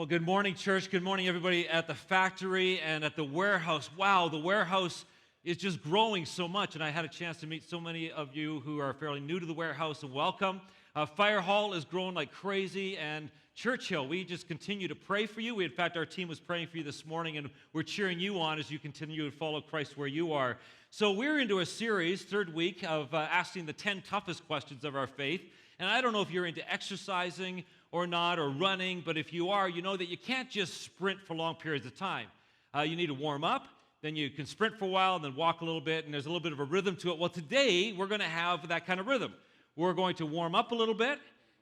Well, good morning, church. Good morning, everybody at the factory and at the warehouse. Wow, the warehouse is just growing so much, and I had a chance to meet so many of you who are fairly new to the warehouse, and welcome. Fire Hall is growing like crazy, and Churchill, we just continue to pray for you. In fact, our team was praying for you this morning, and we're cheering you on as you continue to follow Christ where you are. So we're into a series, third week, of asking the 10 toughest questions of our faith. And I don't know if you're into exercising or not, or running, but if you are, you know that you can't just sprint for long periods of time. You need to warm up, then you can sprint for a while, and then walk a little bit, and there's a little bit of a rhythm to it. Well, today, we're going to have that kind of rhythm. We're going to warm up a little bit,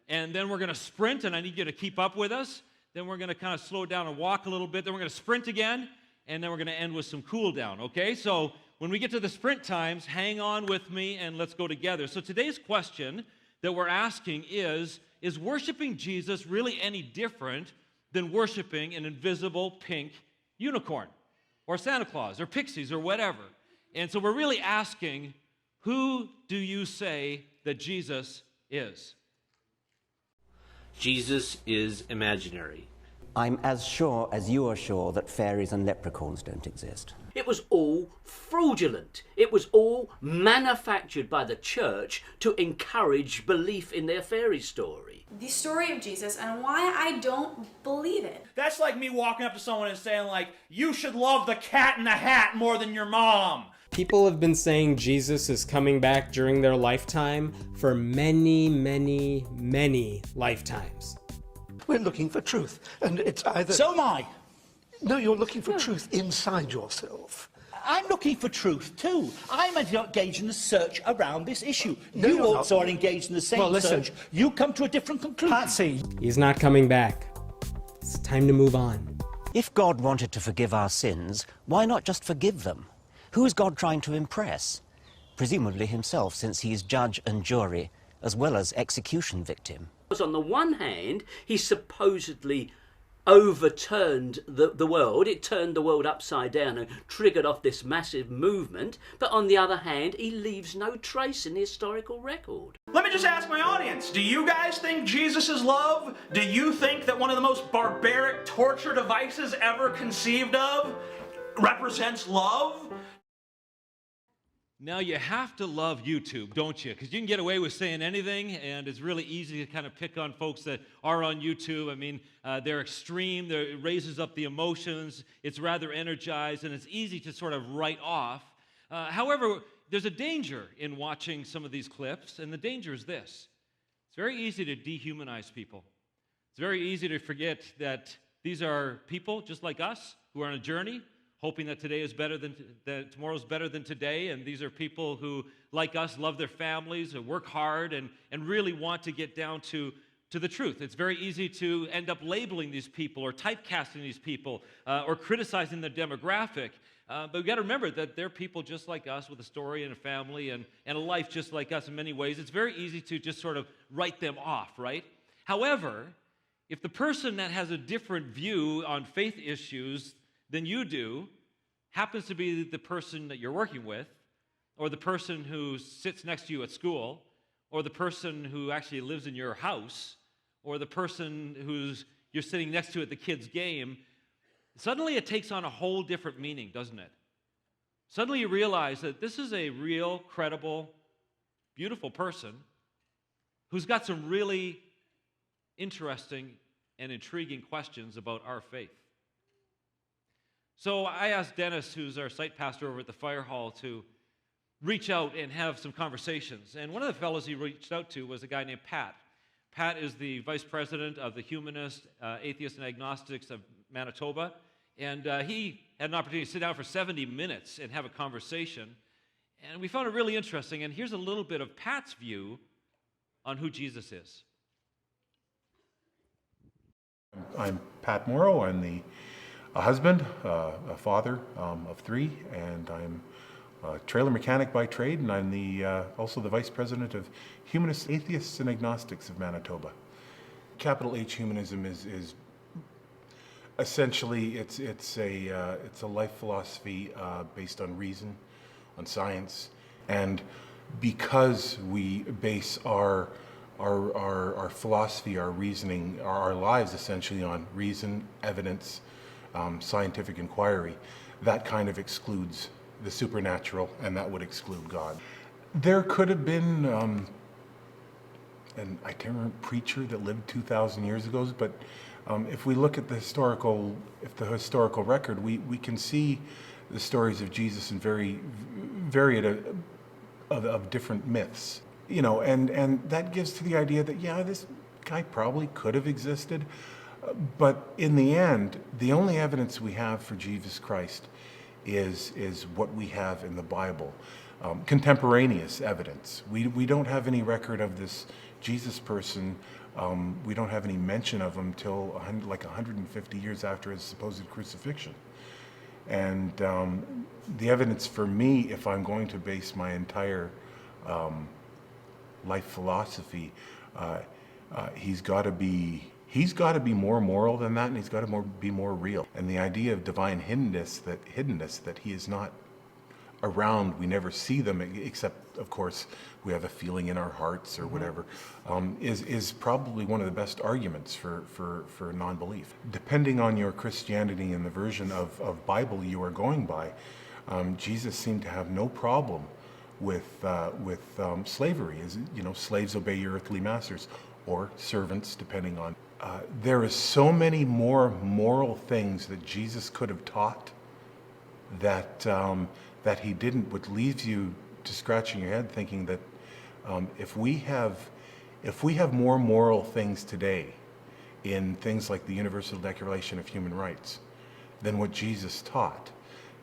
and then we're going to sprint, and I need you to keep up with us. Then we're going to kind of slow down and walk a little bit. Then we're going to sprint again, and then we're going to end with some cool down, okay? So when we get to the sprint times, hang on with me, and let's go together. So today's question that we're asking is worshiping Jesus really any different than worshiping an invisible pink unicorn or Santa Claus or pixies or whatever? And so we're really asking, who do you say that Jesus is? Jesus is imaginary. I'm as sure as you are sure that fairies and leprechauns don't exist. It was all fraudulent. It was all manufactured by the church to encourage belief in their fairy story. The story of Jesus and why I don't believe it. That's like me walking up to someone and saying, like, you should love the Cat in the Hat more than your mom. People have been saying Jesus is coming back during their lifetime for many, many, many lifetimes. We're looking for truth, and it's either... So am I. No, you're looking for truth inside yourself. I'm looking for truth too. I'm engaged in the search around this issue. No, you you're also not. are engaged in the same search. You come to a different conclusion. Patsy. He's not coming back. It's time to move on. If God wanted to forgive our sins, why not just forgive them? Who is God trying to impress? Presumably himself, since he's judge and jury, as well as execution victim. Because on the one hand, he supposedly overturned the world. It turned the world upside down and triggered off this massive movement. But on the other hand, he leaves no trace in the historical record. Let me just ask my audience, do you guys think Jesus is love? Do you think that one of the most barbaric torture devices ever conceived of represents love? Now, you have to love YouTube, don't you? Because you can get away with saying anything, and it's really easy to kind of pick on folks that are on YouTube. I mean, they're extreme, it raises up the emotions, it's rather energized, and it's easy to sort of write off. However, there's a danger in watching some of these clips, and the danger is this. It's very easy to dehumanize people. It's very easy to forget that these are people just like us who are on a journey, hoping that today is better than that tomorrow's better than today, and these are people who, like us, love their families and work hard and really want to get down to the truth. It's very easy to end up labeling these people or typecasting these people or criticizing their demographic. But we've got to remember that they're people just like us with a story and a family and a life just like us in many ways. It's very easy to just sort of write them off, right? However, if the person that has a different view on faith issues than you do happens to be the person that you're working with, or the person who sits next to you at school, or the person who actually lives in your house, or the person you're sitting next to at the kids' game, suddenly it takes on a whole different meaning, doesn't it? Suddenly you realize that this is a real, credible, beautiful person who's got some really interesting and intriguing questions about our faith. So I asked Dennis, who's our site pastor over at the Fire Hall, to reach out and have some conversations. And one of the fellows he reached out to was a guy named Pat. Pat is the vice president of the Humanist, Atheists, and Agnostics of Manitoba. And he had an opportunity to sit down for 70 minutes and have a conversation. And we found it really interesting. And here's a little bit of Pat's view on who Jesus is. I'm Pat Morrow. I'm a husband, a father of three, and I'm a trailer mechanic by trade, and I'm also the vice president of Humanists, Atheists, and Agnostics of Manitoba. Capital H humanism is essentially it's a life philosophy based on reason, on science, and because we base our our philosophy, our reasoning, our lives essentially on reason, evidence, scientific inquiry, that kind of excludes the supernatural, and that would exclude God. There could have been an itinerant preacher that lived 2,000 years ago, but if we look at the historical record, we can see the stories of Jesus in very varied of different myths, and that gives to the idea that this guy probably could have existed, but in the end, the only evidence we have for Jesus Christ is what we have in the Bible, contemporaneous evidence. We don't have any record of this Jesus person. We don't have any mention of him till 150 years after his supposed crucifixion. And the evidence for me, if I'm going to base my entire life philosophy, he's got to be more moral than that, and he's got to be more real. And the idea of divine hiddenness, that he is not around, we never see them, except, of course, we have a feeling in our hearts or whatever, is probably one of the best arguments for non-belief. Depending on your Christianity and the version of Bible you are going by, Jesus seemed to have no problem with slavery. Slaves obey your earthly masters, or servants, depending on. There is so many more moral things that Jesus could have taught that he didn't, which leaves you to scratching your head thinking that if we have more moral things today in things like the Universal Declaration of Human Rights than what Jesus taught,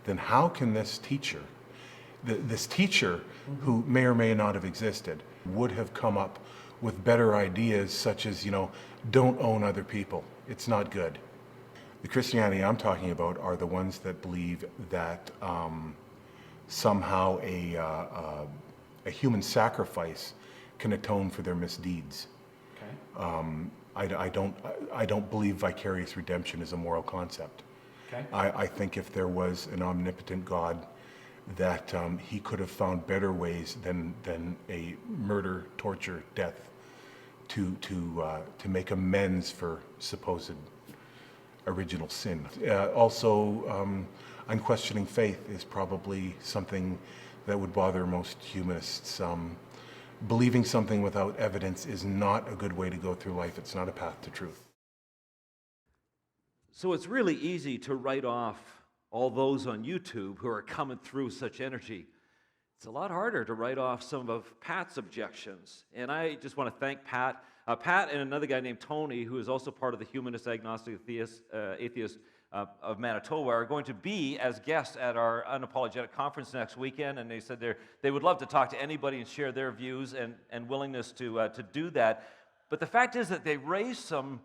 then how can this teacher, who may or may not have existed, would have come up with better ideas such as, don't own other people. It's not good. The Christianity I'm talking about are the ones that believe that somehow a human sacrifice can atone for their misdeeds. Okay. I don't believe vicarious redemption is a moral concept. Okay. I think if there was an omnipotent God, that he could have found better ways than a murder, torture, death to make amends for supposed original sin. Also, unquestioning faith is probably something that would bother most humanists. Believing something without evidence is not a good way to go through life. It's not a path to truth. So it's really easy to write off all those on YouTube who are coming through such energy. It's a lot harder to write off some of Pat's objections. And I just want to thank Pat. Pat and another guy named Tony, who is also part of the Humanist Agnostic Atheist of Manitoba, are going to be as guests at our Unapologetic conference next weekend. And they said they would love to talk to anybody and share their views and willingness to do that. But the fact is that they raised some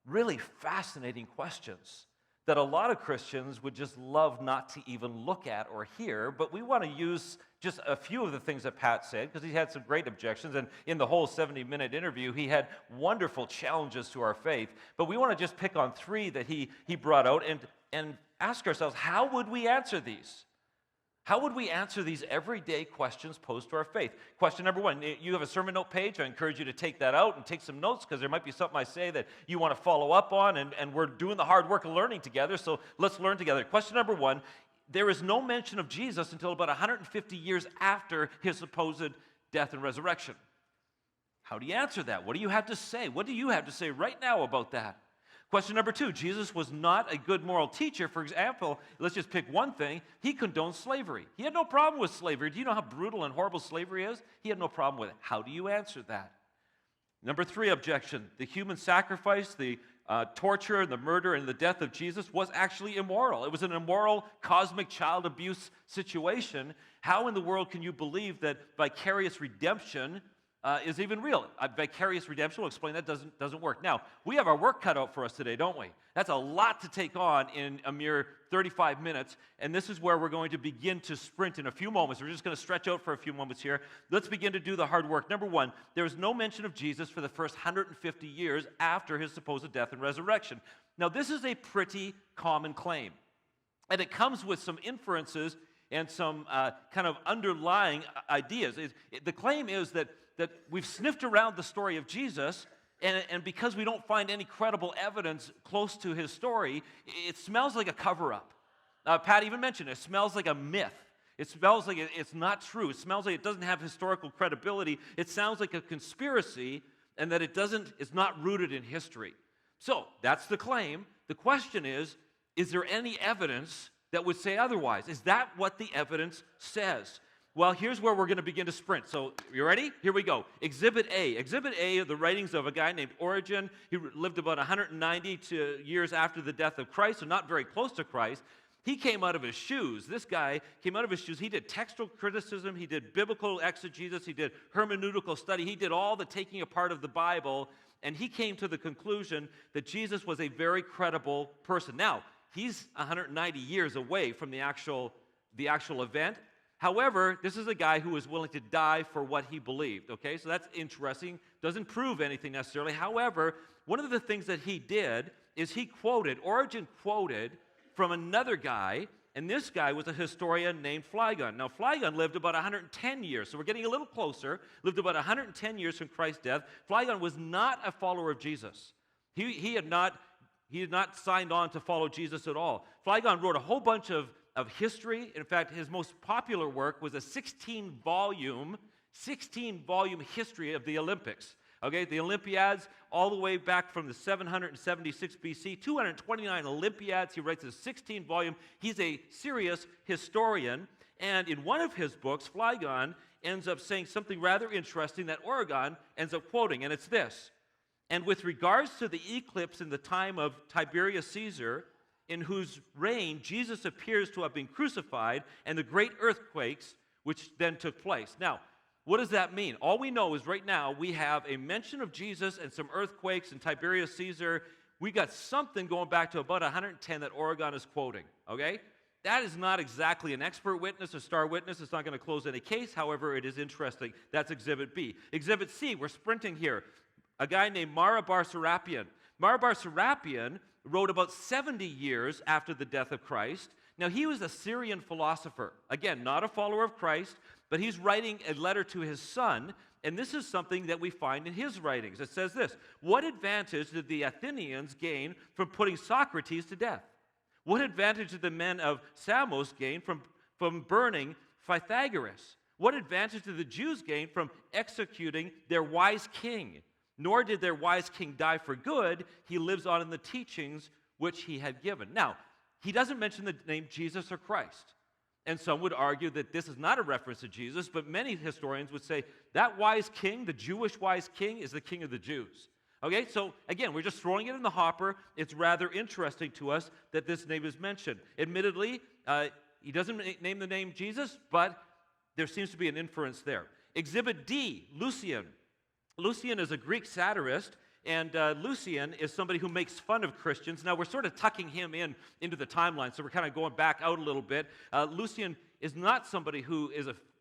really fascinating questions that a lot of Christians would just love not to even look at or hear, but we want to use just a few of the things that Pat said, because he had some great objections, and in the whole 70-minute interview, he had wonderful challenges to our faith, but we want to just pick on three that he brought out and ask ourselves, how would we answer these? How would we answer these everyday questions posed to our faith? Question number one, you have a sermon note page. I encourage you to take that out and take some notes, because there might be something I say that you want to follow up on, and we're doing the hard work of learning together, so let's learn together. Question number one, there is no mention of Jesus until about 150 years after his supposed death and resurrection. How do you answer that? What do you have to say? What do you have to say right now about that? Question number two, Jesus was not a good moral teacher. For example, let's just pick one thing. He condoned slavery. He had no problem with slavery. Do you know how brutal and horrible slavery is? He had no problem with it. How do you answer that? Number three objection, the human sacrifice, the torture, the murder, and the death of Jesus was actually immoral. It was an immoral cosmic child abuse situation. How in the world can you believe that vicarious redemption is even real? Vicarious redemption, we'll explain that, doesn't work. Now, we have our work cut out for us today, don't we? That's a lot to take on in a mere 35 minutes, and this is where we're going to begin to sprint in a few moments. We're just going to stretch out for a few moments here. Let's begin to do the hard work. Number one, there is no mention of Jesus for the first 150 years after his supposed death and resurrection. Now, this is a pretty common claim, and it comes with some inferences and some kind of underlying ideas. The claim is that that we've sniffed around the story of Jesus, and because we don't find any credible evidence close to his story, it smells like a cover-up. Pat even mentioned it smells like a myth. It smells like it's not true. It smells like it doesn't have historical credibility. It sounds like a conspiracy, and that it's not rooted in history. So that's the claim. The question is there any evidence that would say otherwise? Is that what the evidence says? Well, here's where we're going to begin to sprint. So, you ready? Here we go. Exhibit A. Exhibit A are the writings of a guy named Origen. He lived about 190 years after the death of Christ, so not very close to Christ. He came out of his shoes. This guy came out of his shoes. He did textual criticism. He did biblical exegesis. He did hermeneutical study. He did all the taking apart of the Bible, and he came to the conclusion that Jesus was a very credible person. Now, he's 190 years away from the actual event. However, this is a guy who was willing to die for what he believed, okay? So that's interesting. Doesn't prove anything necessarily. However, one of the things that he did is Origen quoted from another guy, and this guy was a historian named Phlegon. Now, Phlegon lived about 110 years, so we're getting a little closer. Lived about 110 years from Christ's death. Phlegon was not a follower of Jesus. He had not signed on to follow Jesus at all. Phlegon wrote a whole bunch of history. In fact, his most popular work was a 16-volume history of the Olympics. Okay, the Olympiads all the way back from the 776 BC, 229 Olympiads. He writes a 16-volume. He's a serious historian. And in one of his books, Phlegon ends up saying something rather interesting that Origen ends up quoting, and it's this. And with regards to the eclipse in the time of Tiberius Caesar, in whose reign Jesus appears to have been crucified, and the great earthquakes which then took place. Now, what does that mean? All we know is right now we have a mention of Jesus and some earthquakes and Tiberius Caesar. We got something going back to about 110 that Origen is quoting, okay? That is not exactly an expert witness, a star witness. It's not going to close any case. However, it is interesting. That's Exhibit B. Exhibit C, we're sprinting here. A guy named Mara Bar Serapion. Mara Bar Serapion wrote about 70 years after the death of Christ. Now, he was a Syrian philosopher. Again, not a follower of Christ, but he's writing a letter to his son, and this is something that we find in his writings. It says this: what advantage did the Athenians gain from putting Socrates to death? What advantage did the men of Samos gain from burning Pythagoras? What advantage did the Jews gain from executing their wise king? Nor did their wise king die for good. He lives on in the teachings which he had given. Now, he doesn't mention the name Jesus or Christ. And some would argue that this is not a reference to Jesus, but many historians would say that wise king, the Jewish wise king, is the king of the Jews. Okay, so again, we're just throwing it in the hopper. It's rather interesting to us that this name is mentioned. Admittedly, he doesn't name the name Jesus, but there seems to be an inference there. Exhibit D, Lucian. Lucian is a Greek satirist, and Lucian is somebody who makes fun of Christians. Now, we're sort of tucking him into the timeline, so we're kind of going back out a little bit. Lucian is not somebody who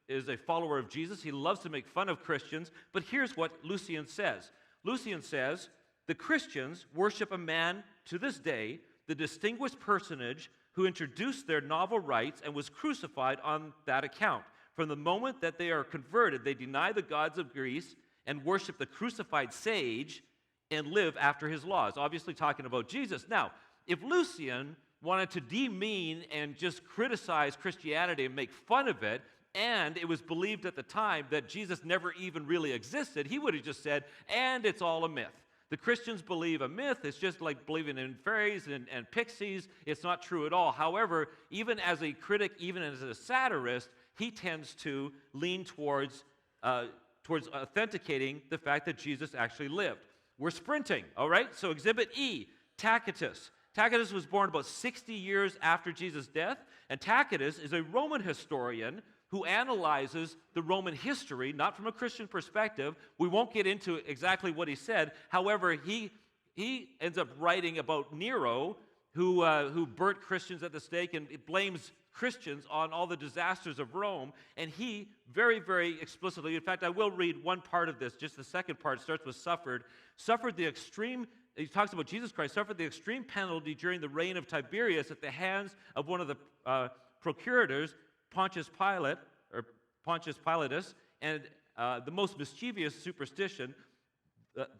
is a follower of Jesus. He loves to make fun of Christians, but here's what Lucian says. Lucian says, the Christians worship a man to this day, the distinguished personage who introduced their novel rites and was crucified on that account. From the moment that they are converted, they deny the gods of Greece and worship the crucified sage and live after his laws. Obviously talking about Jesus. Now, if Lucian wanted to demean and just criticize Christianity and make fun of it, and it was believed at the time that Jesus never even really existed, he would have just said, and it's all a myth. The Christians believe a myth. It's just like believing in fairies and pixies. It's not true at all. However, even as a critic, even as a satirist, he tends to lean towards authenticating the fact that Jesus actually lived. We're sprinting, all right? So Exhibit E, Tacitus. Tacitus was born about 60 years after Jesus' death, and Tacitus is a Roman historian who analyzes the Roman history, not from a Christian perspective. We won't get into exactly what he said. However, he ends up writing about Nero, who burnt Christians at the stake, and it blames Christians on all the disasters of Rome, and he very, very explicitly, in fact, I will read one part of this, just the second part starts with suffered the extreme, he talks about Jesus Christ, suffered the extreme penalty during the reign of Tiberius at the hands of one of the procurators, Pontius Pilatus, and the most mischievous superstition,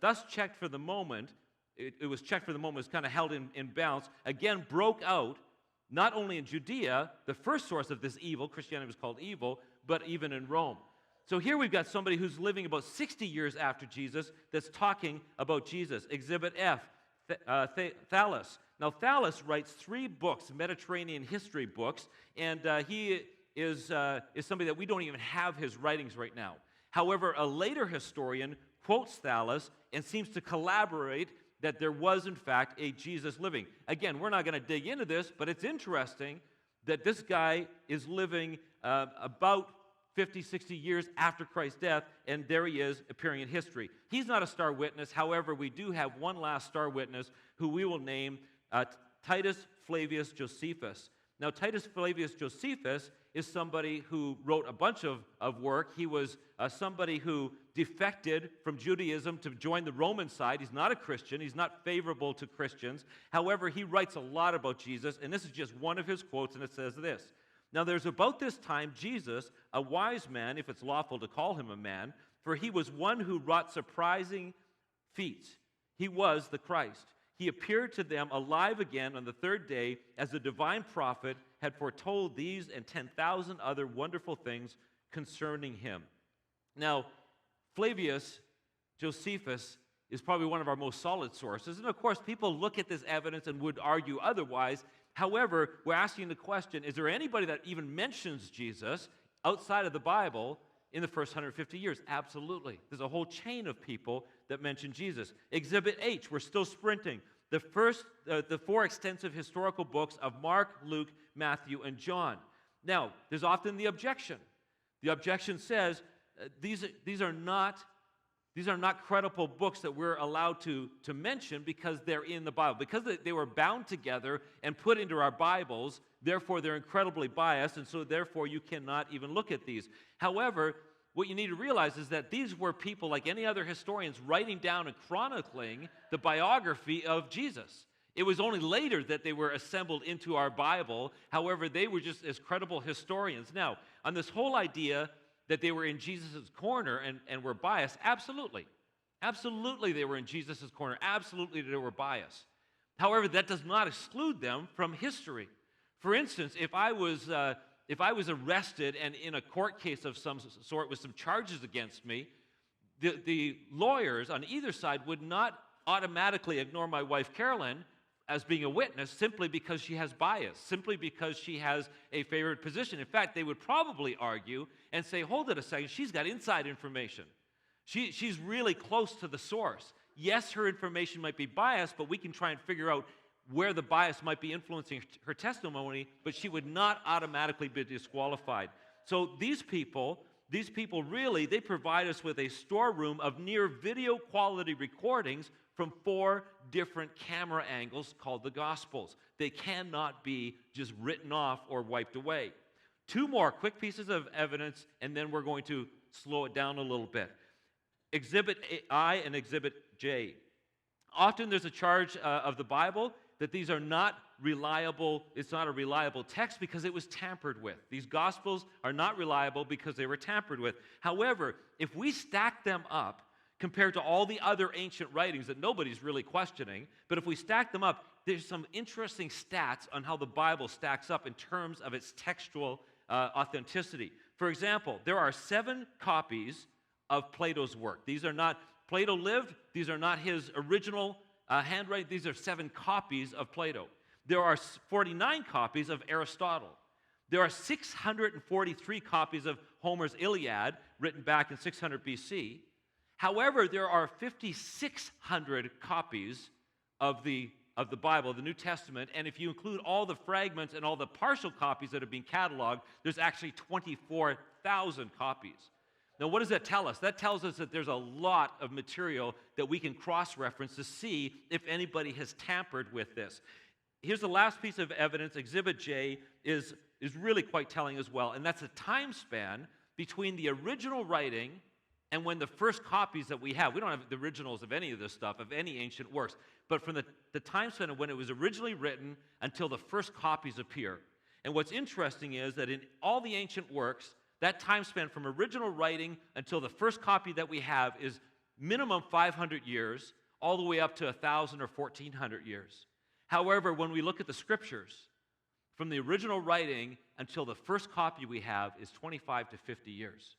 thus checked for the moment, it was checked for the moment, was kind of held in balance, again broke out, not only in Judea, the first source of this evil, Christianity was called evil, but even in Rome. So here we've got somebody who's living about 60 years after Jesus that's talking about Jesus. Exhibit F, Thallus. Now, Thallus writes 3 books, Mediterranean history books, and he is somebody that we don't even have his writings right now. However, a later historian quotes Thallus and seems to collaborate that there was, in fact, a Jesus living. Again, we're not going to dig into this, but it's interesting that this guy is living about 50, 60 years after Christ's death, and there he is appearing in history. He's not a star witness. However, we do have one last star witness who we will name Titus Flavius Josephus. Now, Titus Flavius Josephus is somebody who wrote a bunch of work. He was somebody who defected from Judaism to join the Roman side. He's not a Christian. He's not favorable to Christians. However, he writes a lot about Jesus, and this is just one of his quotes, and it says this. Now, there's about this time Jesus, a wise man, if it's lawful to call him a man, for he was one who wrought surprising feats. He was the Christ. He appeared to them alive again on the 3rd day as the divine prophet had foretold these and 10,000 other wonderful things concerning him. Now, Flavius Josephus is probably one of our most solid sources. And of course, people look at this evidence and would argue otherwise. However, we're asking the question, is there anybody that even mentions Jesus outside of the Bible in the first 150 years? Absolutely. There's a whole chain of people that mention Jesus. Exhibit H, we're still sprinting. The 4 extensive historical books of Mark, Luke, Matthew, and John. Now, there's often the objection. The objection says these are not credible books that we're allowed to mention because they're in the Bible. Because they were bound together and put into our Bibles, therefore they're incredibly biased, and so therefore you cannot even look at these. However, what you need to realize is that these were people like any other historians writing down and chronicling the biography of Jesus. It was only later that they were assembled into our Bible. However, they were just as credible historians. Now, on this whole idea that they were in Jesus' corner and were biased, absolutely. Absolutely they were in Jesus' corner. Absolutely they were biased. However, that does not exclude them from history. For instance, if I was arrested and in a court case of some sort with some charges against me, the lawyers on either side would not automatically ignore my wife Carolyn as being a witness simply because she has bias, simply because she has a favored position. In fact, they would probably argue and say, hold it a second, she's got inside information. She's really close to the source. Yes, her information might be biased, but we can try and figure out where the bias might be influencing her testimony, but she would not automatically be disqualified. So these people really, they provide us with a storeroom of near video quality recordings from 4 different camera angles called the Gospels. They cannot be just written off or wiped away. 2 more quick pieces of evidence, and then we're going to slow it down a little bit. Exhibit I and Exhibit J. Often there's a charge of the Bible that these are not reliable, it's not a reliable text because it was tampered with. These Gospels are not reliable because they were tampered with. However, if we stack them up compared to all the other ancient writings that nobody's really questioning, but if we stack them up, there's some interesting stats on how the Bible stacks up in terms of its textual authenticity. For example, there are 7 copies of Plato's work. These are not, Plato lived, these are not his original handwriting, these are 7 copies of Plato. There are 49 copies of Aristotle. There are 643 copies of Homer's Iliad, written back in 600 BC. However, there are 5,600 copies of the Bible, the New Testament, and if you include all the fragments and all the partial copies that have been cataloged, there's actually 24,000 copies. Now, what does that tell us? That tells us that there's a lot of material that we can cross-reference to see if anybody has tampered with this. Here's the last piece of evidence. Exhibit J is really quite telling as well, and that's a time span between the original writing and when the first copies that we have don't have the originals of any of this stuff, of any ancient works, but from the time span of when it was originally written until the first copies appear. And what's interesting is that in all the ancient works, That time span from original writing until the first copy that we have is minimum 500 years, all the way up to 1,000 or 1,400 years. However, when we look at the scriptures, from the original writing until the first copy we have is 25 to 50 years.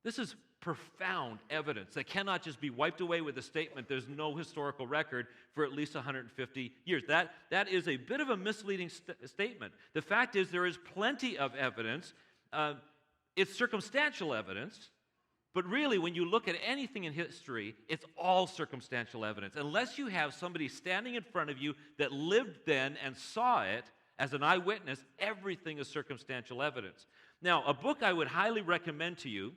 This is profound evidence that cannot just be wiped away with a statement, there's no historical record for at least 150 years. That is a bit of a misleading statement. The fact is there is plenty of evidence. It's circumstantial evidence, but really when you look at anything in history, it's all circumstantial evidence. Unless you have somebody standing in front of you that lived then and saw it as an eyewitness, everything is circumstantial evidence. Now, a book I would highly recommend to you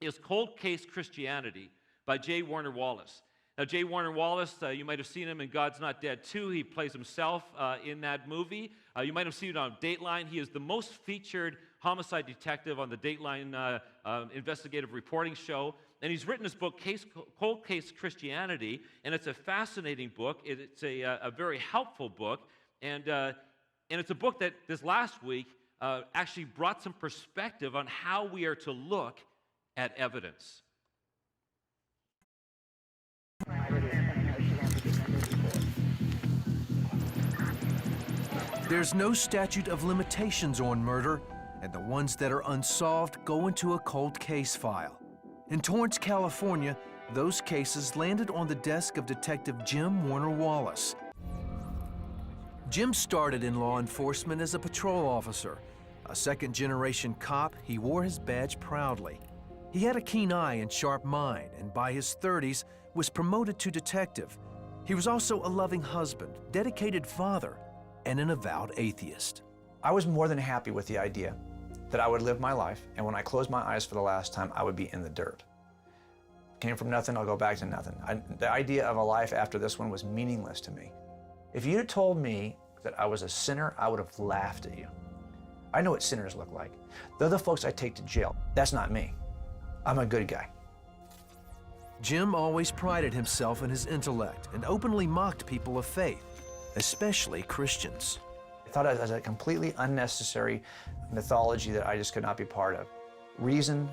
is Cold Case Christianity by J. Warner Wallace. Now, J. Warner Wallace, you might have seen him in God's Not Dead 2. He plays himself in that movie. You might have seen it on Dateline. He is the most featured homicide detective on the Dateline investigative reporting show. And he's written this book, Cold Case Christianity, and it's a fascinating book. It's a very helpful book. And it's a book that this last week actually brought some perspective on how we are to look at evidence. There's no statute of limitations on murder, and the ones that are unsolved go into a cold case file. In Torrance, California, those cases landed on the desk of Detective Jim Warner Wallace. Jim started in law enforcement as a patrol officer. A second-generation cop, he wore his badge proudly. He had a keen eye and sharp mind, and by his 30s was promoted to detective. He was also a loving husband, dedicated father, and an avowed atheist. I was more than happy with the idea that I would live my life, and when I closed my eyes for the last time, I would be in the dirt. Came from nothing, I'll go back to nothing. The idea of a life after this one was meaningless to me. If you had told me that I was a sinner, I would have laughed at you. I know what sinners look like. They're the folks I take to jail. That's not me. I'm a good guy. Jim always prided himself in his intellect and openly mocked people of faith, especially Christians. I thought it was a completely unnecessary mythology that I just could not be part of. Reason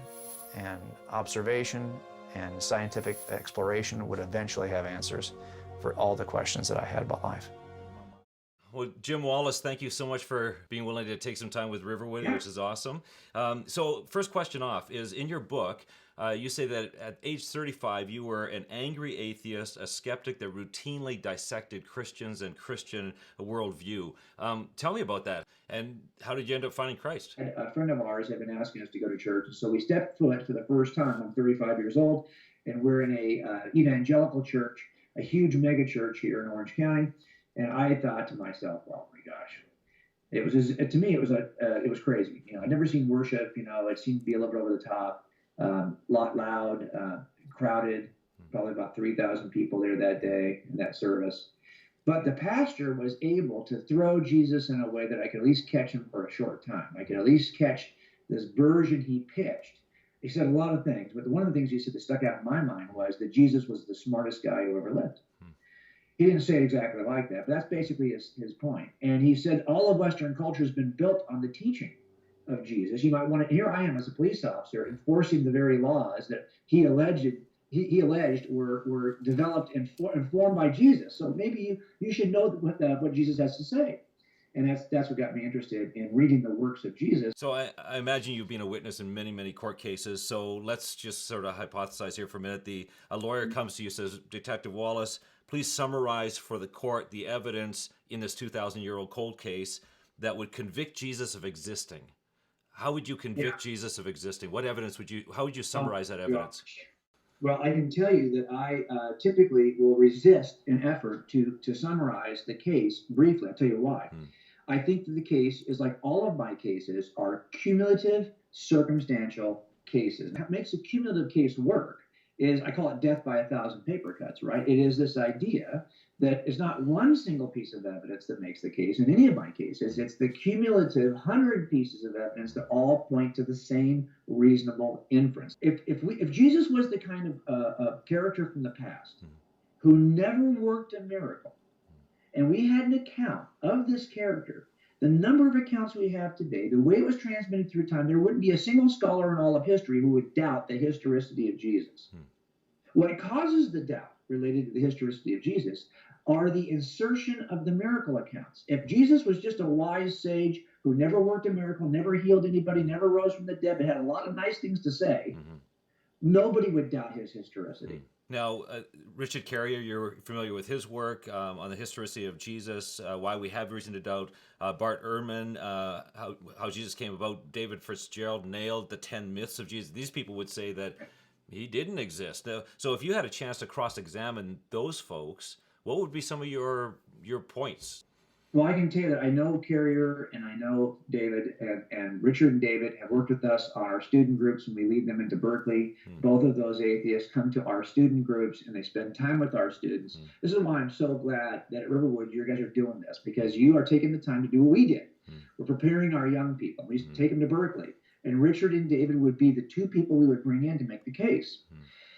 and observation and scientific exploration would eventually have answers for all the questions that I had about life. Well, Jim Wallace, thank you so much for being willing to take some time with Riverwood, which is awesome. So first question off is, in your book, you say that at age 35, you were an angry atheist, a skeptic that routinely dissected Christians and Christian worldview. Tell me about that, and how did you end up finding Christ? A friend of ours had been asking us to go to church, and so we stepped foot for the first time. I'm 35 years old, and we're in a evangelical church, a huge mega church here in Orange County. And I thought to myself, oh my gosh, it was to me it was crazy. I'd never seen worship. It seemed to be a little bit over the top, lot loud, crowded. Probably about 3,000 people there that day in that service. But the pastor was able to throw Jesus in a way that I could at least catch him for a short time. I could at least catch this version he pitched. He said a lot of things, but one of the things he said that stuck out in my mind was that Jesus was the smartest guy who ever lived. He didn't say it exactly like that, but that's basically his point. And he said all of Western culture has been built on the teaching of Jesus. You might want to, here I am as a police officer enforcing the very laws that he alleged were developed and informed by Jesus. So maybe you should know what Jesus has to say. And that's what got me interested in reading the works of Jesus. So I imagine you've been a witness in many, many court cases. So let's just sort of hypothesize here for a minute. A lawyer comes to you, says, Detective Wallace, please summarize for the court the evidence in this 2,000-year-old cold case that would convict Jesus of existing. How would you convict Jesus of existing? What evidence how would you summarize that evidence? Well, I can tell you that I typically will resist an effort to summarize the case briefly. I'll tell you why. I think that the case is like all of my cases are cumulative, circumstantial cases. What makes a cumulative case work is, I call it death by 1,000 paper cuts, right? It is this idea that it's not one single piece of evidence that makes the case in any of my cases. It's the cumulative 100 pieces of evidence that all point to the same reasonable inference. If Jesus was the kind of character from the past who never worked a miracle, and we had an account of this character the number of accounts we have today, the way it was transmitted through time, there wouldn't be a single scholar in all of history who would doubt the historicity of Jesus. What causes the doubt related to the historicity of Jesus are the insertion of the miracle accounts. If Jesus was just a wise sage who never worked a miracle, never healed anybody, never rose from the dead, but had a lot of nice things to say, nobody would doubt his historicity. Now, Richard Carrier, you're familiar with his work on the historicity of Jesus, why we have reason to doubt. Bart Ehrman, how Jesus came about. David Fitzgerald nailed the 10 myths of Jesus. These people would say that he didn't exist. So if you had a chance to cross-examine those folks, what would be some of your points? Well, I can tell you that I know Carrier and I know David, and Richard and David have worked with us on our student groups when we lead them into Berkeley. Both of those atheists come to our student groups and they spend time with our students. This is why I'm so glad that at Riverwood you guys are doing this, because you are taking the time to do what we did. We're preparing our young people. We used to take them to Berkeley, and Richard and David would be the two people we would bring in to make the case.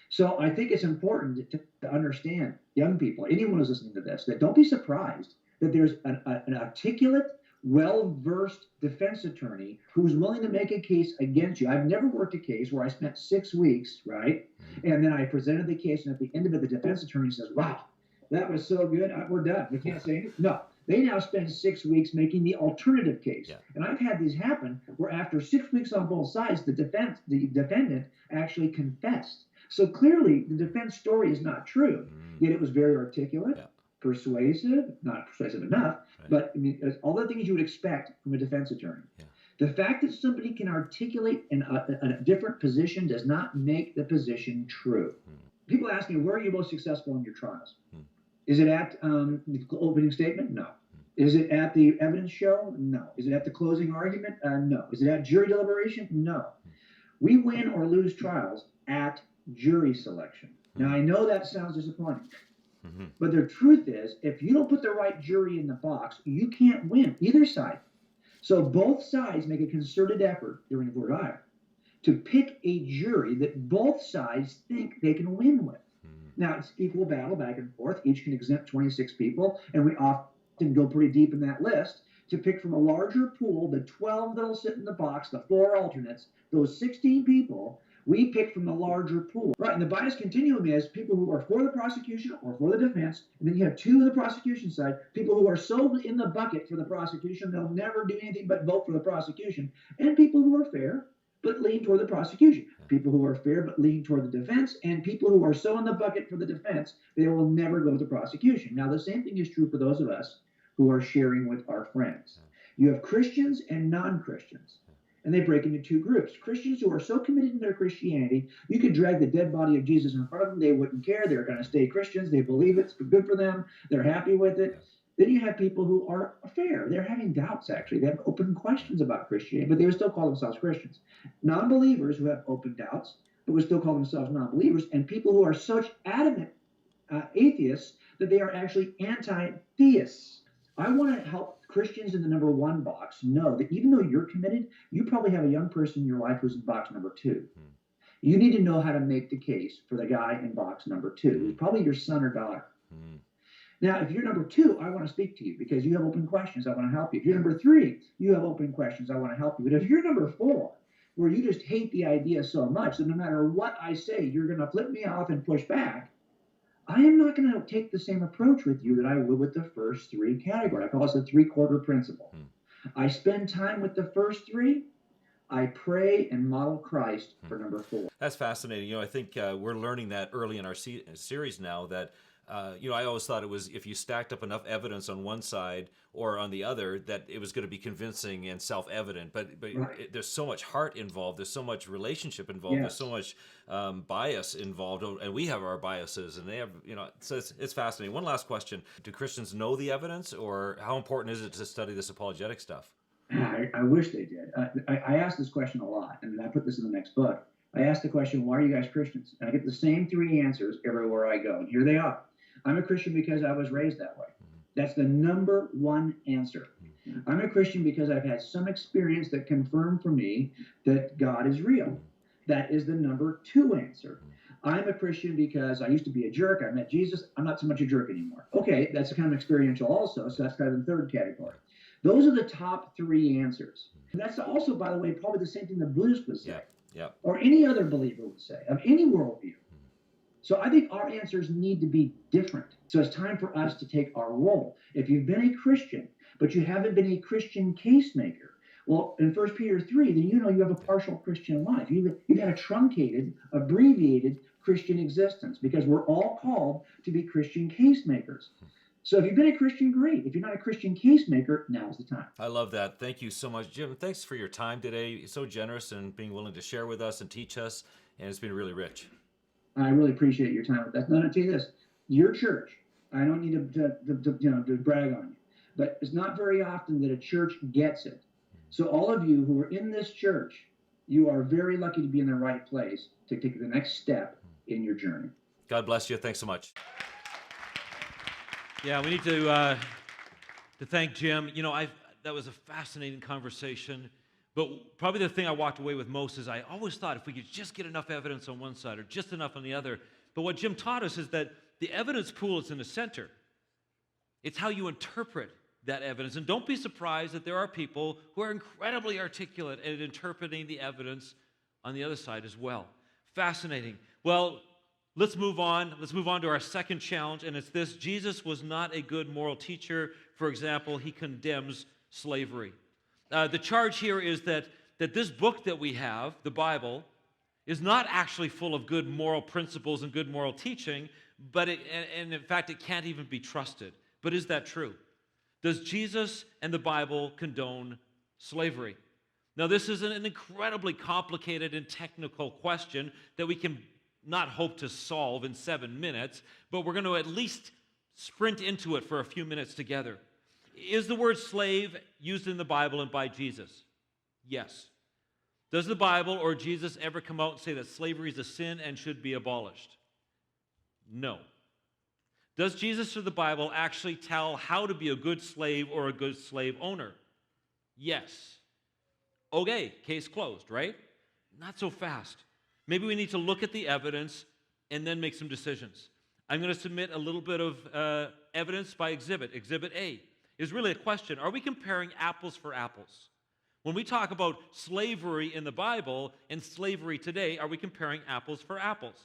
So I think it's important to understand, young people, anyone who's listening to this, that don't be surprised that there's an articulate, well-versed defense attorney who's willing to make a case against you. I've never worked a case where I spent 6 weeks, right? And then I presented the case, and at the end of it, the defense attorney says, wow, that was so good, we're done. We can't say anything. No, they now spend 6 weeks making the alternative case. And I've had these happen where after 6 weeks on both sides, the defendant actually confessed. So clearly, the defense story is not true, yet it was very articulate. Persuasive, not persuasive enough, but I mean, all the things you would expect from a defense attorney. The fact that somebody can articulate a different position does not make the position true. People ask me, where are you most successful in your trials? Is it at the opening statement? No. Is it at the evidence show? No. Is it at the closing argument? No. Is it at jury deliberation? No. We win or lose trials at jury selection. Now, I know that sounds disappointing. But the truth is, if you don't put the right jury in the box, you can't win either side. So both sides make a concerted effort during the voir dire to pick a jury that both sides think they can win with. Now, it's equal battle back and forth. Each can exempt 26 people, and we often go pretty deep in that list to pick from a larger pool, the 12 that'll sit in the box, the 4 alternates, those 16 people. We pick from the larger pool. Right, and the bias continuum is people who are for the prosecution or for the defense, and then you have 2 on the prosecution side, people who are so in the bucket for the prosecution, they'll never do anything but vote for the prosecution, and people who are fair, but lean toward the prosecution. People who are fair, but lean toward the defense, and people who are so in the bucket for the defense, they will never go to the prosecution. Now, the same thing is true for those of us who are sharing with our friends. You have Christians and non-Christians. And they break into 2 groups. Christians who are so committed to their Christianity, you could drag the dead body of Jesus in front of them. They wouldn't care. They're going to stay Christians. They believe it's good for them. They're happy with it. Then you have people who are fair. They're having doubts, actually. They have open questions about Christianity, but they would still call themselves Christians. Non-believers who have open doubts, but would still call themselves non-believers. And people who are such adamant atheists that they are actually anti-theists. I want to help Christians in the number 1 box know that even though you're committed, you probably have a young person in your life who's in box number 2. You need to know how to make the case for the guy in box number 2, who's probably your son or daughter. Now, if you're number 2, I want to speak to you because you have open questions. I want to help you. If you're number 3, you have open questions. I want to help you. But if you're number 4, where you just hate the idea so much that no matter what I say, you're going to flip me off and push back, I am not going to take the same approach with you that I would with the first 3 categories. I call this the 3-quarter principle. I spend time with the first 3. I pray and model Christ for number 4. That's fascinating. You know, I think we're learning that early in our series now that, you know, I always thought it was if you stacked up enough evidence on one side or on the other that it was going to be convincing and self-evident. But right. There's so much heart involved. There's so much relationship involved. Yes. There's so much bias involved. And we have our biases and they have, you know, so it's fascinating. One last question. Do Christians know the evidence, or how important is it to study this apologetic stuff? I wish they did. I ask this question a lot, and I put this in the next book. I ask the question, why are you guys Christians? And I get the same 3 answers everywhere I go. And here they are. I'm a Christian because I was raised that way. That's the number 1 answer. I'm a Christian because I've had some experience that confirmed for me that God is real. That is the number 2 answer. I'm a Christian because I used to be a jerk. I met Jesus. I'm not so much a jerk anymore. Okay, that's kind of experiential also, so that's kind of the 3rd category. Those are the top three answers. And that's also, by the way, probably the same thing the Buddhist would say, or any other believer would say, of any worldview. So I think our answers need to be different. So it's time for us to take our role. If you've been a Christian, but you haven't been a Christian case maker, well, in 1 Peter 3, then you know you have a partial Christian life. You've had a truncated, abbreviated Christian existence, because we're all called to be Christian case makers. So if you've been a Christian, great. If you're not a Christian case maker, now's the time. I love that. Thank you so much, Jim. Thanks for your time today. You're so generous and being willing to share with us and teach us, and it's been really rich. I really appreciate your time with that. No, I'll tell you this. Your church, I don't need to brag on you, but it's not very often that a church gets it. So all of you who are in this church, you are very lucky to be in the right place to take the next step in your journey. God bless you. Thanks so much. Yeah, we need to thank Jim. You know, that was a fascinating conversation. But probably the thing I walked away with most is I always thought if we could just get enough evidence on one side or just enough on the other. But what Jim taught us is that the evidence pool is in the center. It's how you interpret that evidence. And don't be surprised that there are people who are incredibly articulate at interpreting the evidence on the other side as well. Fascinating. Well, let's move on. Let's move on to our second challenge, and it's this. Jesus was not a good moral teacher. For example, he condemns slavery. The charge here is that this book that we have, the Bible, is not actually full of good moral principles and good moral teaching, but and in fact, it can't even be trusted. But is that true? Does Jesus and the Bible condone slavery? Now, this is an incredibly complicated and technical question that we can not hope to solve in 7 minutes, but we're going to at least sprint into it for a few minutes together. Is the word slave used in the Bible and by Jesus? Yes. Does the Bible or Jesus ever come out and say that slavery is a sin and should be abolished? No. Does Jesus or the Bible actually tell how to be a good slave or a good slave owner? Yes. Okay, case closed, right? Not so fast. Maybe we need to look at the evidence and then make some decisions. I'm going to submit a little bit of evidence by exhibit. Exhibit A is really a question. Are we comparing apples for apples? When we talk about slavery in the Bible and slavery today, are we comparing apples for apples?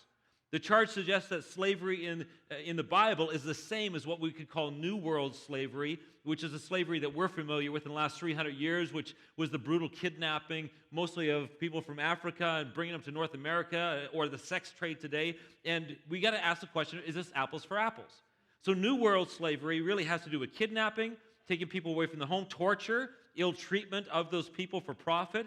The charge suggests that slavery in the Bible is the same as what we could call New World slavery, which is the slavery that we're familiar with in the last 300 years, which was the brutal kidnapping, mostly of people from Africa and bringing them to North America, or the sex trade today. And we got to ask the question, is this apples for apples? So New World slavery really has to do with kidnapping, taking people away from the home, torture, ill treatment of those people for profit,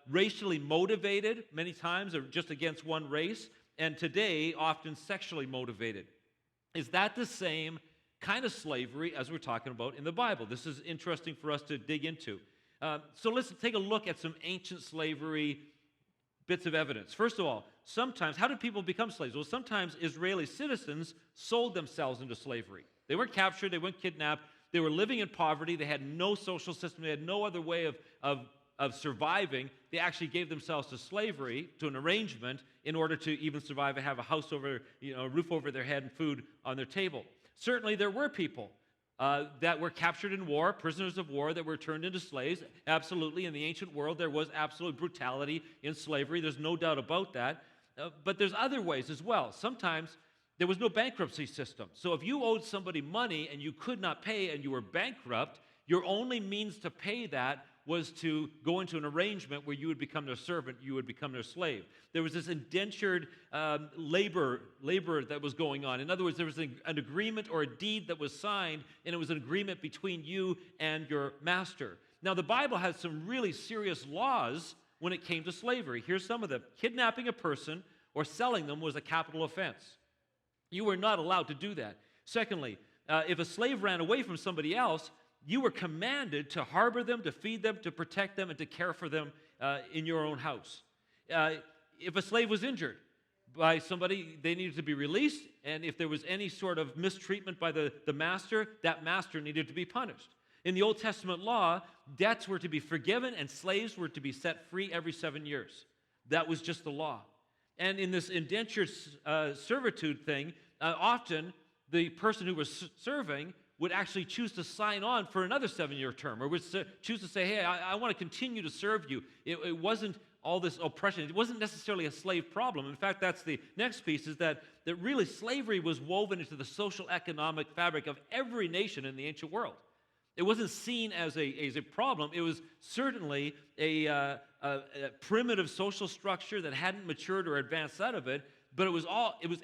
racially motivated many times, or just against one race, and today often sexually motivated. Is that the same kind of slavery as we're talking about in the Bible? This is interesting for us to dig into. So let's take a look at some ancient slavery bits of evidence. First of all, sometimes, how did people become slaves? Well, sometimes Israeli citizens sold themselves into slavery. They weren't captured, they weren't kidnapped, they were living in poverty, they had no social system, they had no other way of surviving. They actually gave themselves to slavery, to an arrangement, in order to even survive and have a house over, a roof over their head and food on their table. Certainly there were people that were captured in war, prisoners of war that were turned into slaves. Absolutely, in the ancient world there was absolute brutality in slavery. There's no doubt about that. But there's other ways as well. Sometimes there was no bankruptcy system. So if you owed somebody money and you could not pay and you were bankrupt, your only means to pay that was to go into an arrangement where you would become their servant, you would become their slave. There was this indentured labor that was going on. In other words, there was an agreement or a deed that was signed, and it was an agreement between you and your master. Now, the Bible has some really serious laws when it came to slavery. Here's some of them. Kidnapping a person or selling them was a capital offense. You were not allowed to do that. Secondly, if a slave ran away from somebody else, you were commanded to harbor them, to feed them, to protect them, and to care for them in your own house. If a slave was injured by somebody, they needed to be released, and if there was any sort of mistreatment by the master, that master needed to be punished. In the Old Testament law, debts were to be forgiven, and slaves were to be set free every 7 years. That was just the law. And in this indentured servitude thing, often the person who was serving would actually choose to sign on for another 7-year term, or would choose to say, hey, I want to continue to serve you. It wasn't all this oppression. It wasn't necessarily a slave problem. In fact, that's the next piece, is that really slavery was woven into the social economic fabric of every nation in the ancient world. It wasn't seen as a problem. It was certainly a primitive social structure that hadn't matured or advanced out of it, but it was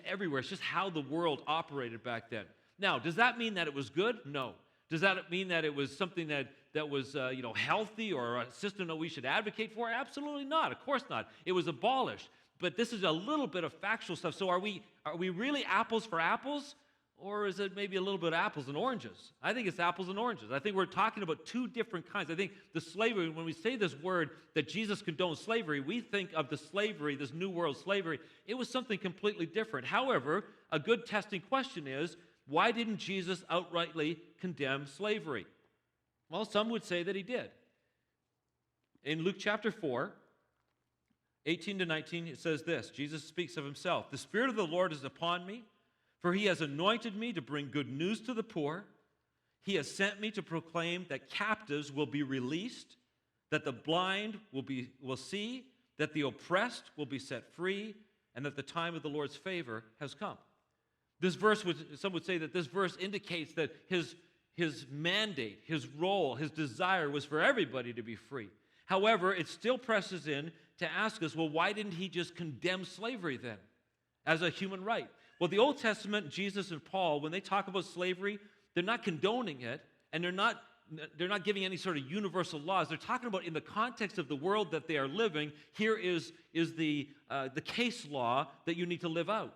everywhere. It's just how the world operated back then. Now, does that mean that it was good? No. Does that mean that it was something that was healthy or a system that we should advocate for? Absolutely not. Of course not. It was abolished. But this is a little bit of factual stuff. So are we really apples for apples? Or is it maybe a little bit apples and oranges? I think it's apples and oranges. I think we're talking about two different kinds. I think the slavery, when we say this word that Jesus condoned slavery, we think of the slavery, this New World slavery. It was something completely different. However, a good testing question is, why didn't Jesus outrightly condemn slavery? Well, some would say that he did. In Luke chapter 4, 18 to 19, it says this. Jesus speaks of himself. The Spirit of the Lord is upon me, for he has anointed me to bring good news to the poor. He has sent me to proclaim that captives will be released, that the blind will see, that the oppressed will be set free, and that the time of the Lord's favor has come. This verse, some would say that this verse indicates that his mandate, his role, his desire was for everybody to be free. However, it still presses in to ask us, well, why didn't he just condemn slavery then as a human right? Well, the Old Testament, Jesus and Paul, when they talk about slavery, they're not condoning it, and they're not giving any sort of universal laws. They're talking about in the context of the world that they are living, here is the case law that you need to live out.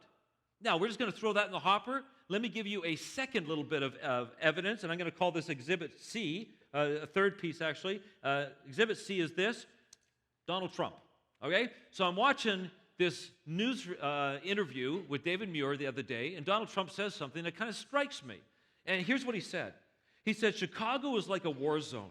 Now, we're just going to throw that in the hopper. Let me give you a second little bit of evidence, and I'm going to call this Exhibit C, a third piece actually. Exhibit C is this, Donald Trump. Okay? So I'm watching this news interview with David Muir the other day, and Donald Trump says something that kind of strikes me. And here's what he said. He said, Chicago is like a war zone.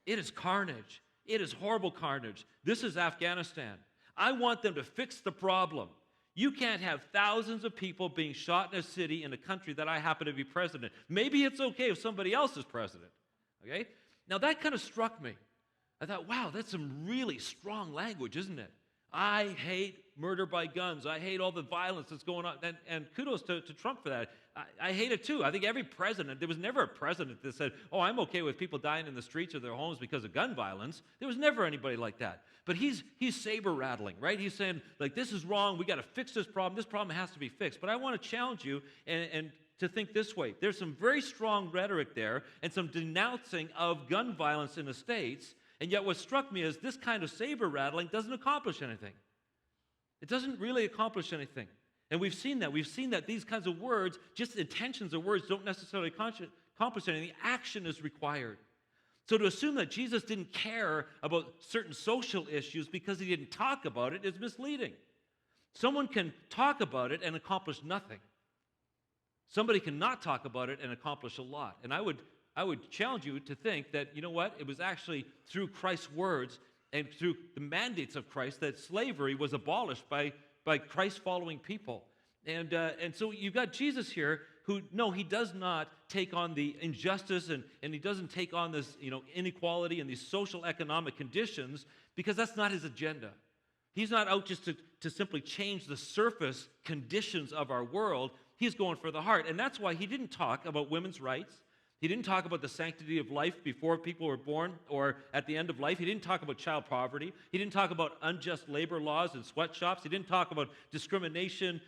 It is carnage. It is horrible carnage. This is Afghanistan. I want them to fix the problem. You can't have thousands of people being shot in a city in a country that I happen to be president. Maybe it's okay if somebody else is president. Okay? Now that kind of struck me. I thought, wow, that's some really strong language, isn't it? I hate murder by guns. I hate all the violence that's going on. And kudos to Trump for that. I hate it too. I think every president, there was never a president that said, oh, I'm okay with people dying in the streets of their homes because of gun violence. There was never anybody like that. But he's saber rattling, right? He's saying, like, this is wrong. We got to fix this problem. This problem has to be fixed. But I want to challenge you and to think this way. There's some very strong rhetoric there and some denouncing of gun violence in the States. And yet what struck me is this kind of saber rattling doesn't accomplish anything. It doesn't really accomplish anything. And we've seen that. We've seen that these kinds of words, just intentions of words, don't necessarily accomplish anything. Action is required. So to assume that Jesus didn't care about certain social issues because he didn't talk about it is misleading. Someone can talk about it and accomplish nothing. Somebody cannot talk about it and accomplish a lot. And I would challenge you to think that, you know what, it was actually through Christ's words and through the mandates of Christ that slavery was abolished by Christ-following people. And so you've got Jesus here who, no, he does not take on the injustice and he doesn't take on this, inequality and these social economic conditions because that's not his agenda. He's not out just to simply change the surface conditions of our world. He's going for the heart. And that's why he didn't talk about women's rights. He didn't talk about the sanctity of life before people were born or at the end of life. He didn't talk about child poverty. He didn't talk about unjust labor laws and sweatshops. He didn't talk about discrimination,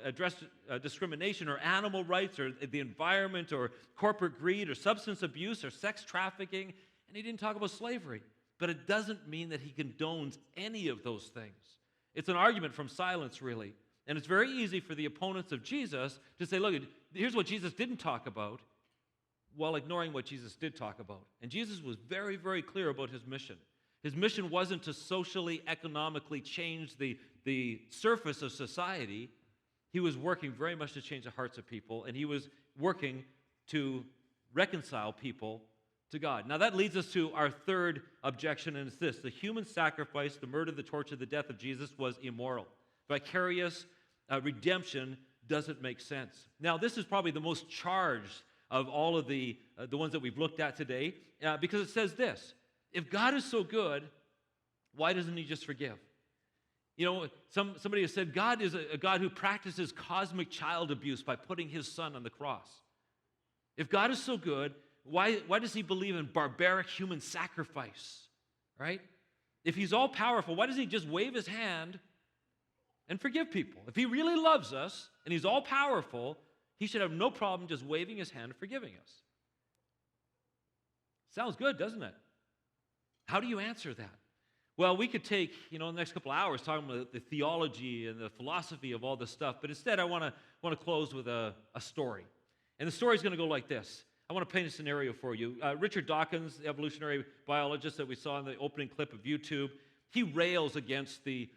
address discrimination or animal rights or the environment or corporate greed or substance abuse or sex trafficking. And he didn't talk about slavery. But it doesn't mean that he condones any of those things. It's an argument from silence, really. And it's very easy for the opponents of Jesus to say, look, here's what Jesus didn't talk about, while ignoring what Jesus did talk about. And Jesus was very, very clear about his mission. His mission wasn't to socially, economically change the surface of society. He was working very much to change the hearts of people, and he was working to reconcile people to God. Now that leads us to our third objection, and it's this. The human sacrifice, the murder, the torture, the death of Jesus was immoral. Vicarious redemption doesn't make sense. Now this is probably the most charged of all of the ones that we've looked at today, because it says this: if God is so good, why doesn't he just forgive? You know, somebody has said God is a God who practices cosmic child abuse by putting his son on the cross. If God is so good, why does he believe in barbaric human sacrifice, right? If he's all powerful, why doesn't he just wave his hand and forgive people? If he really loves us and he's all powerful, he should have no problem just waving his hand and forgiving us. Sounds good, doesn't it? How do you answer that? Well, we could take, the next couple of hours talking about the theology and the philosophy of all this stuff, but instead I want to close with a story. And the story is going to go like this. I want to paint a scenario for you. Richard Dawkins, the evolutionary biologist that we saw in the opening clip of YouTube, he rails against the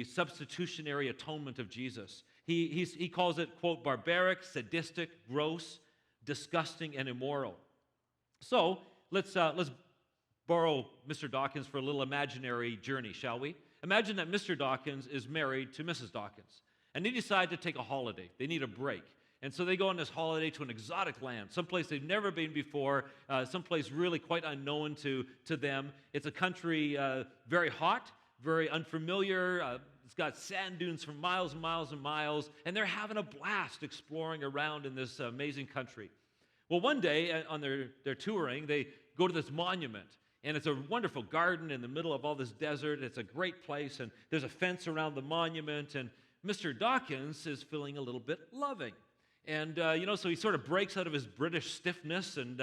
substitutionary atonement of Jesus. He calls it, quote, barbaric, sadistic, gross, disgusting, and immoral. So let's borrow Mr. Dawkins for a little imaginary journey, shall we? Imagine that Mr. Dawkins is married to Mrs. Dawkins, and they decide to take a holiday. They need a break. And so they go on this holiday to an exotic land, someplace they've never been before, someplace really quite unknown to them. It's a country very hot, very unfamiliar. It's got sand dunes for miles and miles and miles, and they're having a blast exploring around in this amazing country. Well, one day on their touring, they go to this monument, and it's a wonderful garden in the middle of all this desert. It's a great place, and there's a fence around the monument, and Mr. Dawkins is feeling a little bit loving. And, so he sort of breaks out of his British stiffness and,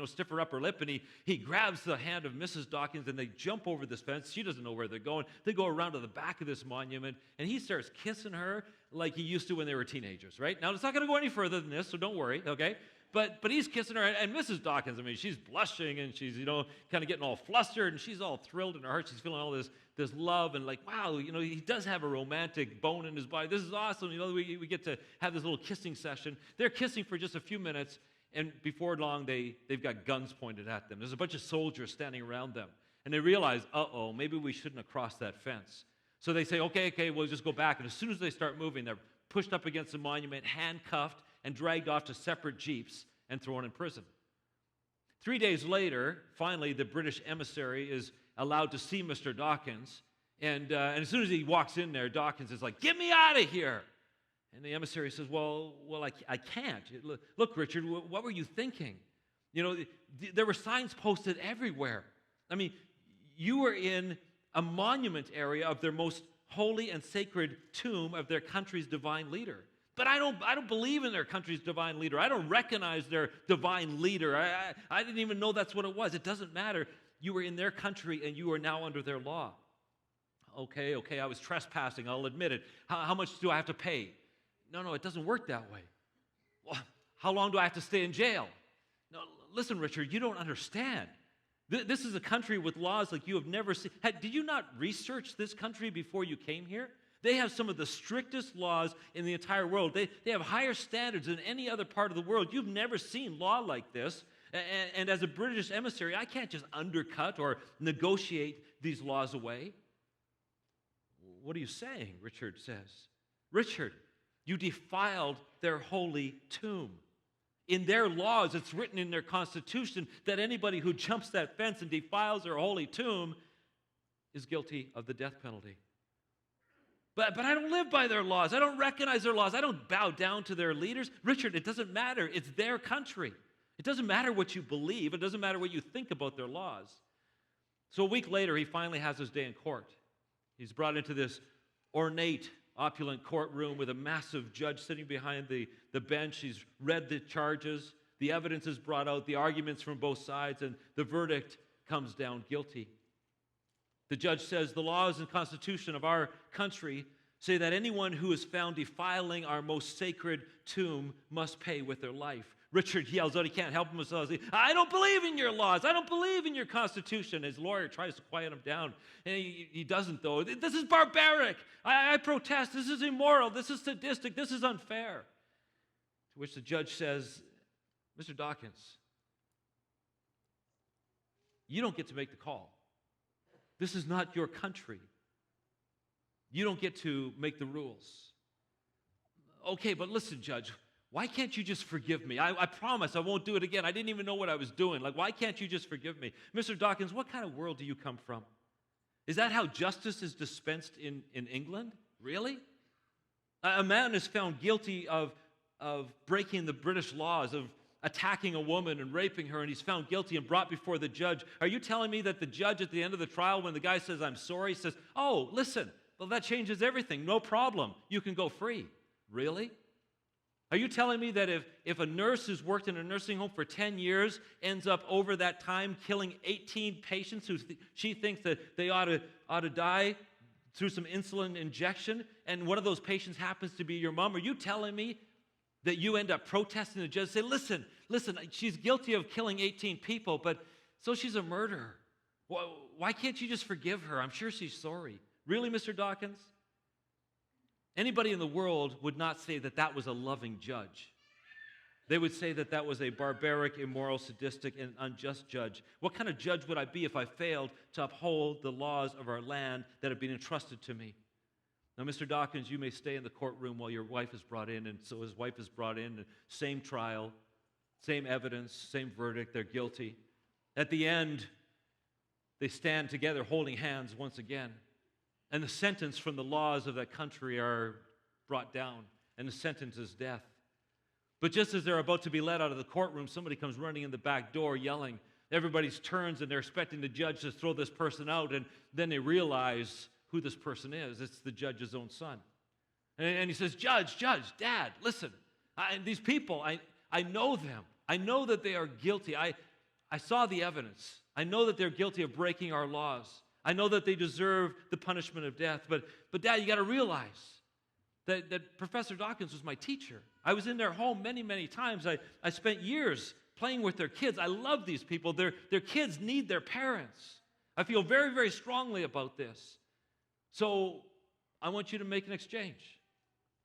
stiffer upper lip, and he grabs the hand of Mrs. Dawkins, and they jump over this fence. She doesn't know where they're going. They go around to the back of this monument, and he starts kissing her like he used to when they were teenagers, right? Now, it's not going to go any further than this, so don't worry, okay? But he's kissing her, and Mrs. Dawkins, she's blushing, and she's, kind of getting all flustered, and she's all thrilled in her heart. She's feeling all this love, and like, wow, he does have a romantic bone in his body. This is awesome. We get to have this little kissing session. They're kissing for just a few minutes, and before long, they've got guns pointed at them. There's a bunch of soldiers standing around them, and they realize, uh-oh, maybe we shouldn't have crossed that fence. So they say, okay, we'll just go back, and as soon as they start moving, they're pushed up against the monument, handcuffed, and dragged off to separate jeeps and thrown in prison. 3 days later, finally, the British emissary is allowed to see Mr. Dawkins, and as soon as he walks in there, Dawkins is like, "Get me out of here!" And the emissary says, well, I can't. Look, Richard, what were you thinking? There were signs posted everywhere. You were in a monument area of their most holy and sacred tomb of their country's divine leader. But I don't believe in their country's divine leader. I don't recognize their divine leader. I didn't even know that's what it was. It doesn't matter. You were in their country, and you are now under their law. Okay, I was trespassing. I'll admit it. How much do I have to pay? No, it doesn't work that way. Well, how long do I have to stay in jail? No, listen, Richard, you don't understand. This is a country with laws like you have never seen. Did you not research this country before you came here? They have some of the strictest laws in the entire world. They have higher standards than any other part of the world. You've never seen law like this. And as a British emissary, I can't just undercut or negotiate these laws away. What are you saying? Richard says. Richard, you defiled their holy tomb. In their laws, it's written in their constitution that anybody who jumps that fence and defiles their holy tomb is guilty of the death penalty. But I don't live by their laws. I don't recognize their laws. I don't bow down to their leaders. Richard, it doesn't matter. It's their country. It doesn't matter what you believe. It doesn't matter what you think about their laws. So a week later, he finally has his day in court. He's brought into this ornate, opulent courtroom with a massive judge sitting behind the bench. He's read the charges. The evidence is brought out, the arguments from both sides, and the verdict comes down guilty. The judge says the laws and constitution of our country say that anyone who is found defiling our most sacred tomb must pay with their life. Richard yells out, he can't help himself. I don't believe in your laws. I don't believe in your constitution. His lawyer tries to quiet him down, and he doesn't, though. This is barbaric. I protest. This is immoral. This is sadistic. This is unfair. To which the judge says, Mr. Dawkins, you don't get to make the call. This is not your country. You don't get to make the rules. Okay, but listen, Judge, why can't you just forgive me? I promise I won't do it again. I didn't even know what I was doing. Like, why can't you just forgive me? Mr. Dawkins, what kind of world do you come from? Is that how justice is dispensed in England? Really? A man is found guilty of breaking the British laws, of attacking a woman and raping her, and he's found guilty and brought before the judge. Are you telling me that the judge at the end of the trial, when the guy says, I'm sorry, says, oh, listen, well, that changes everything. No problem. You can go free. Really? Are you telling me that if a nurse who's worked in a nursing home for 10 years ends up over that time killing 18 patients who she thinks that they ought to die through some insulin injection, and one of those patients happens to be your mom, are you telling me that you end up protesting the judge, say, listen, she's guilty of killing 18 people, but so she's a murderer. Why can't you just forgive her? I'm sure she's sorry. Really, Mr. Dawkins? Anybody in the world would not say that that was a loving judge. They would say that that was a barbaric, immoral, sadistic, and unjust judge. What kind of judge would I be if I failed to uphold the laws of our land that have been entrusted to me? Now, Mr. Dawkins, you may stay in the courtroom while your wife is brought in, and so his wife is brought in, same trial, same evidence, same verdict, they're guilty. At the end, they stand together holding hands once again, and the sentence from the laws of that country are brought down, and the sentence is death. But just as they're about to be let out of the courtroom, somebody comes running in the back door yelling. Everybody's turns, and they're expecting the judge to throw this person out, and then they realize who this person is. It's the judge's own son. And he says, Judge, Dad, listen, these people, I know them. I know that they are guilty. I saw the evidence. I know that they're guilty of breaking our laws. I know that they deserve the punishment of death. But Dad, you got to realize that Professor Dawkins was my teacher. I was in their home many, many times. I spent years playing with their kids. I love these people. Their kids need their parents. I feel very, very strongly about this. So I want you to make an exchange.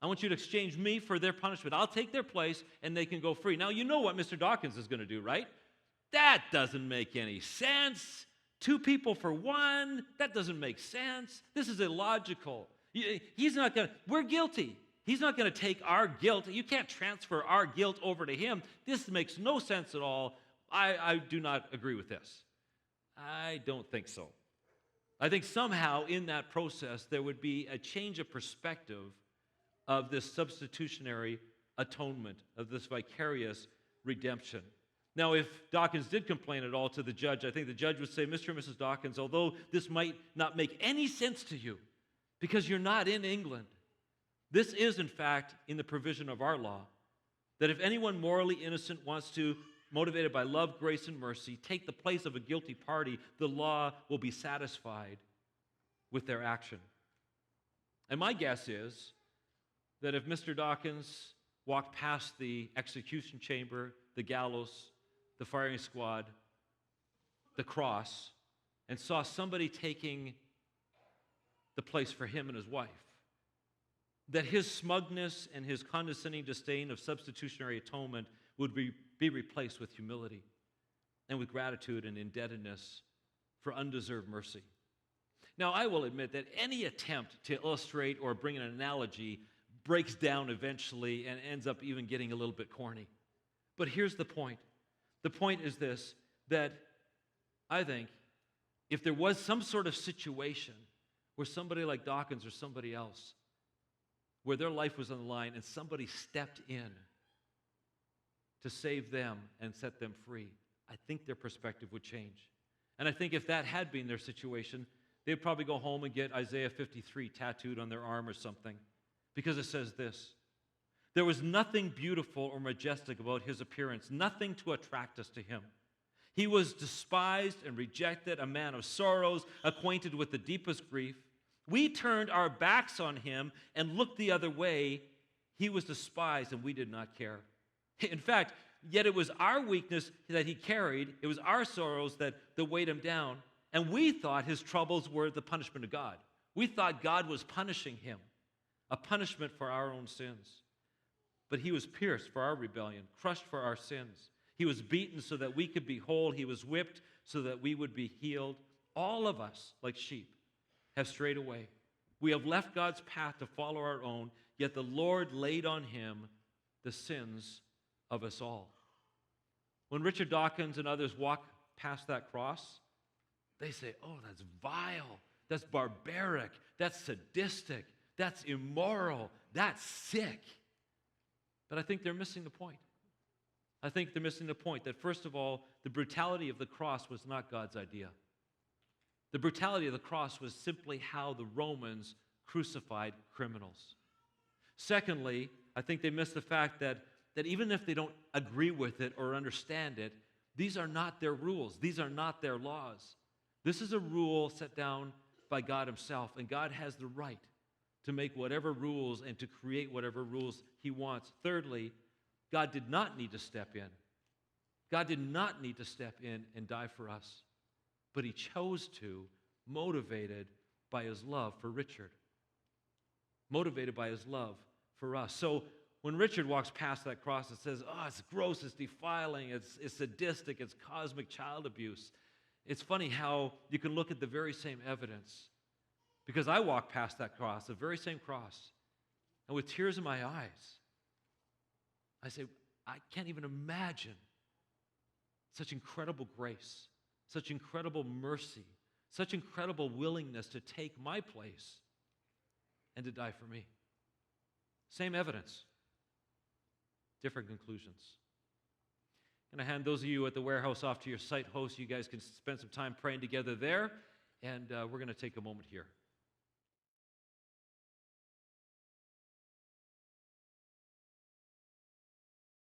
I want you to exchange me for their punishment. I'll take their place, and they can go free. Now, you know what Mr. Dawkins is going to do, right? That doesn't make any sense. 2 people for 1, that doesn't make sense. This is illogical. He's not going to, we're guilty. He's not going to take our guilt. You can't transfer our guilt over to him. This makes no sense at all. I do not agree with this. I don't think so. I think somehow in that process there would be a change of perspective of this substitutionary atonement, of this vicarious redemption. Now, if Dawkins did complain at all to the judge, I think the judge would say, Mr. and Mrs. Dawkins, although this might not make any sense to you because you're not in England, this is, in fact, in the provision of our law, that if anyone morally innocent wants to, motivated by love, grace, and mercy, take the place of a guilty party, the law will be satisfied with their action. And my guess is that if Mr. Dawkins walked past the execution chamber, the gallows, the firing squad, the cross, and saw somebody taking the place for him and his wife, that his smugness and his condescending disdain of substitutionary atonement would be replaced with humility and with gratitude and indebtedness for undeserved mercy. Now, I will admit that any attempt to illustrate or bring an analogy breaks down eventually and ends up even getting a little bit corny. But here's the point. The point is this, that I think if there was some sort of situation where somebody like Dawkins or somebody else, where their life was on the line and somebody stepped in to save them and set them free, I think their perspective would change. And I think if that had been their situation, they'd probably go home and get Isaiah 53 tattooed on their arm or something, because it says this: there was nothing beautiful or majestic about his appearance, nothing to attract us to him. He was despised and rejected, a man of sorrows, acquainted with the deepest grief. We turned our backs on him and looked the other way. He was despised and we did not care. In fact, yet it was our weakness that he carried. It was our sorrows that weighed him down. And we thought his troubles were the punishment of God. We thought God was punishing him, a punishment for our own sins. But he was pierced for our rebellion, crushed for our sins. He was beaten so that we could be whole. He was whipped so that we would be healed. All of us, like sheep, have strayed away. We have left God's path to follow our own, yet the Lord laid on him the sins of us all. When Richard Dawkins and others walk past that cross, they say, oh, that's vile, that's barbaric, that's sadistic, that's immoral, that's sick. But I think they're missing the point. I think they're missing the point that, first of all, the brutality of the cross was not God's idea. The brutality of the cross was simply how the Romans crucified criminals. Secondly, I think they miss the fact that even if they don't agree with it or understand it, these are not their rules. These are not their laws. This is a rule set down by God himself, and God has the right to make whatever rules and to create whatever rules he wants. Thirdly, God did not need to step in. God did not need to step in and die for us, but he chose to, motivated by his love for Richard. Motivated by his love for us. So when Richard walks past that cross, it says, oh, it's gross, it's defiling, it's sadistic, it's cosmic child abuse. It's funny how you can look at the very same evidence, because I walk past that cross, the very same cross, and with tears in my eyes, I say, I can't even imagine such incredible grace, such incredible mercy, such incredible willingness to take my place and to die for me. Same evidence, different conclusions. I'm going to hand those of you at the warehouse off to your site host. You guys can spend some time praying together there, and we're going to take a moment here.